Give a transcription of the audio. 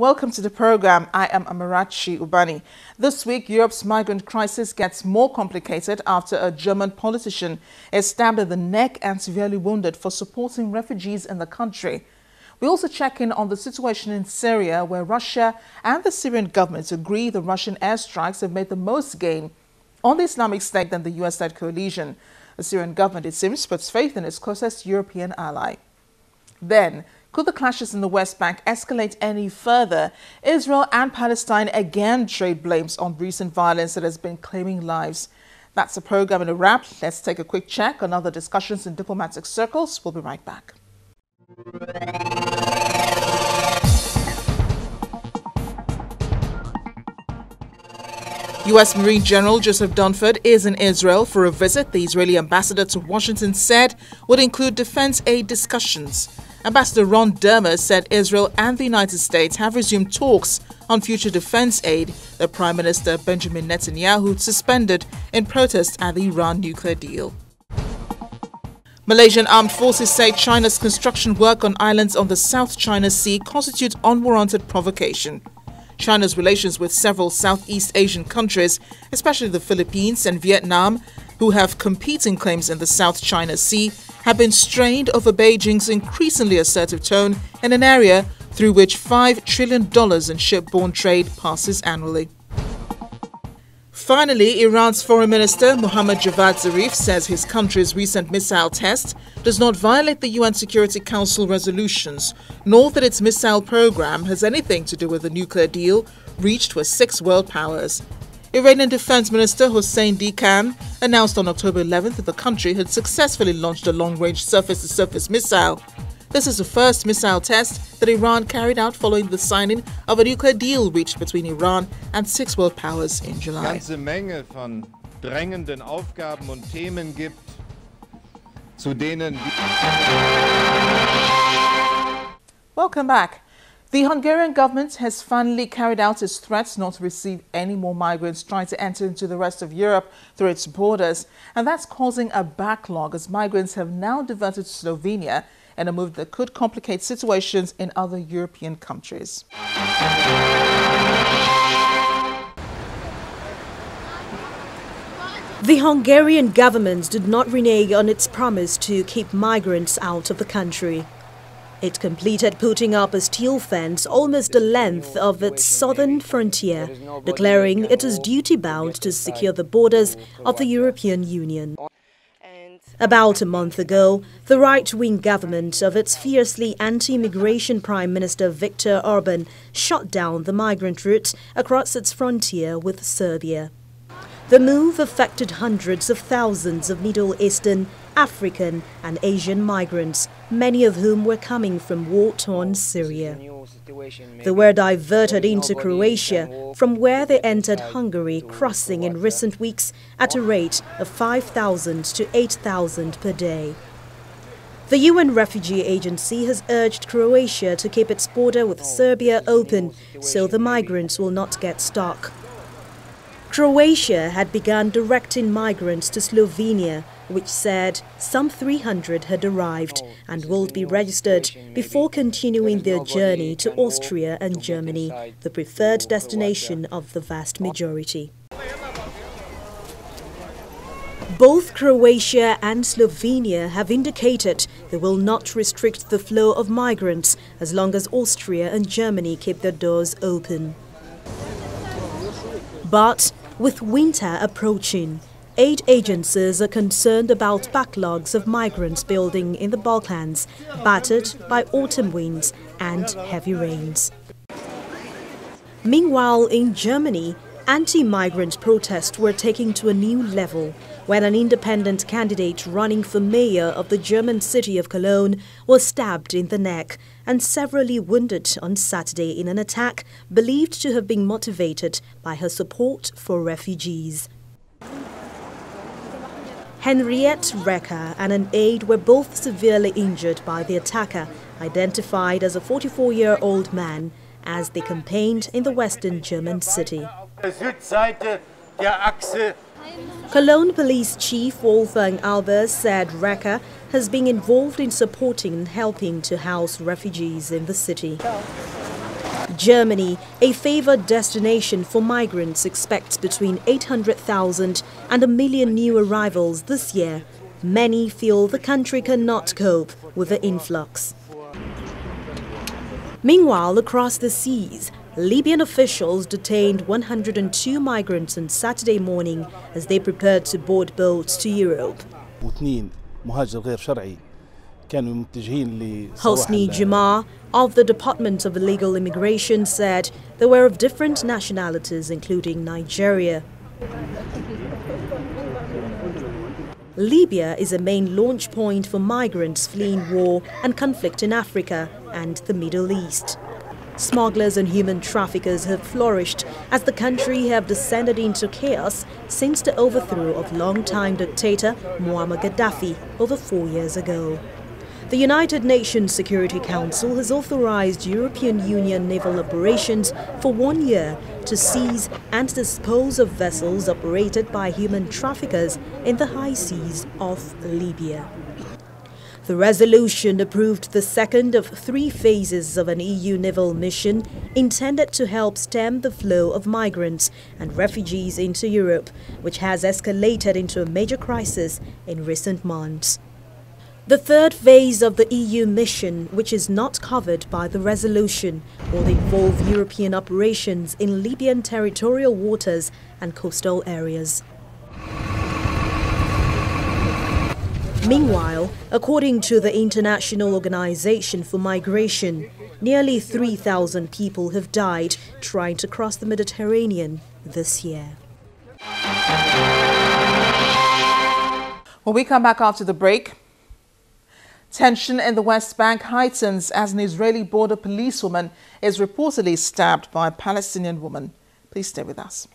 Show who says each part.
Speaker 1: Welcome to the program. I am Amarachi Ubani. This week, Europe's migrant crisis gets more complicated after a German politician is stabbed in the neck and severely wounded for supporting refugees in the country. We also check in on the situation in Syria, where Russia and the Syrian government agree the Russian airstrikes have made the most gain on the Islamic State than the US-led coalition. The Syrian government, it seems, puts faith in its closest European ally. Then, could the clashes in the West Bank escalate any further? Israel and Palestine again trade blames on recent violence that has been claiming lives. That's the program in a wrap. Let's take a quick check on other discussions in diplomatic circles. We'll be right back. U.S. Marine General Joseph Dunford is in Israel for a visit the Israeli ambassador to Washington said would include defense aid discussions. Ambassador Ron Dermer said Israel and the United States have resumed talks on future defense aid that Prime Minister Benjamin Netanyahu suspended in protest at the Iran nuclear deal. Malaysian armed forces say China's construction work on islands on the South China Sea constitutes unwarranted provocation. China's relations with several Southeast Asian countries, especially the Philippines and Vietnam, who have competing claims in the South China Sea, have been strained over Beijing's increasingly assertive tone in an area through which $5 trillion in shipborne trade passes annually. Finally, Iran's Foreign Minister Mohammad Javad Zarif says his country's recent missile test does not violate the UN Security Council resolutions, nor that its missile program has anything to do with the nuclear deal reached with 6 world powers. Iranian Defense Minister Hossein Dikan announced on October 11th that the country had successfully launched a long-range surface-to-surface missile. This is the first missile test that Iran carried out following the signing of a nuclear deal reached between Iran and 6 world powers in July.
Speaker 2: Ganze Menge von drängenden Aufgaben und Themen gibt, zu denen.
Speaker 1: Welcome back. The Hungarian government has finally carried out its threats not to receive any more migrants trying to enter into the rest of Europe through its borders, and that's causing a backlog as migrants have now diverted to Slovenia in a move that could complicate situations in other European countries.
Speaker 3: The Hungarian government did not renege on its promise to keep migrants out of the country. It completed putting up a steel fence almost the length of its southern frontier, declaring it is duty-bound to secure the borders of the European Union. About a month ago, the right-wing government of its fiercely anti-immigration Prime Minister Viktor Orban shut down the migrant route across its frontier with Serbia. The move affected hundreds of thousands of Middle Eastern, African and Asian migrants, many of whom were coming from war-torn Syria. They were diverted into Croatia, from where they entered Hungary, crossing in recent weeks at a rate of 5,000 to 8,000 per day. The UN Refugee Agency has urged Croatia to keep its border with Serbia open so the migrants will not get stuck. Croatia had begun directing migrants to Slovenia, which said some 300 had arrived and would be registered before continuing their journey to Austria and Germany, the preferred destination of the vast majority. Both Croatia and Slovenia have indicated they will not restrict the flow of migrants as long as Austria and Germany keep their doors open. But with winter approaching, aid agencies are concerned about backlogs of migrants building in the Balkans, battered by autumn winds and heavy rains. Meanwhile, in Germany, anti-migrant protests were taken to a new level when an independent candidate running for mayor of the German city of Cologne was stabbed in the neck and severely wounded on Saturday in an attack believed to have been motivated by her support for refugees. Henriette Recker and an aide were both severely injured by the attacker, identified as a 44-year-old man, as they campaigned in the western German city. Cologne Police Chief Wolfgang Albers said Recker has been involved in supporting and helping to house refugees in the city. Germany, a favored destination for migrants, expects between 800,000 and 1 million new arrivals this year. Many feel the country cannot cope with the influx. Meanwhile, across the seas, Libyan officials detained 102 migrants on Saturday morning as they prepared to board boats to Europe. Hosni Jumar of the Department of Illegal Immigration said they were of different nationalities, including Nigeria. Libya is a main launch point for migrants fleeing war and conflict in Africa and the Middle East. Smugglers and human traffickers have flourished as the country have descended into chaos since the overthrow of long-time dictator Muammar Gaddafi over 4 years ago. The United Nations Security Council has authorized European Union naval operations for 1 year to seize and dispose of vessels operated by human traffickers in the high seas of Libya. The resolution approved the second of 3 phases of an EU naval mission intended to help stem the flow of migrants and refugees into Europe, which has escalated into a major crisis in recent months. The third phase of the EU mission, which is not covered by the resolution, will involve European operations in Libyan territorial waters and coastal areas. Meanwhile, according to the International Organization for Migration, nearly 3,000 people have died trying to cross the Mediterranean this year.
Speaker 1: When we come back after the break, tension in the West Bank heightens as an Israeli border policewoman is reportedly stabbed by a Palestinian woman. Please stay with us.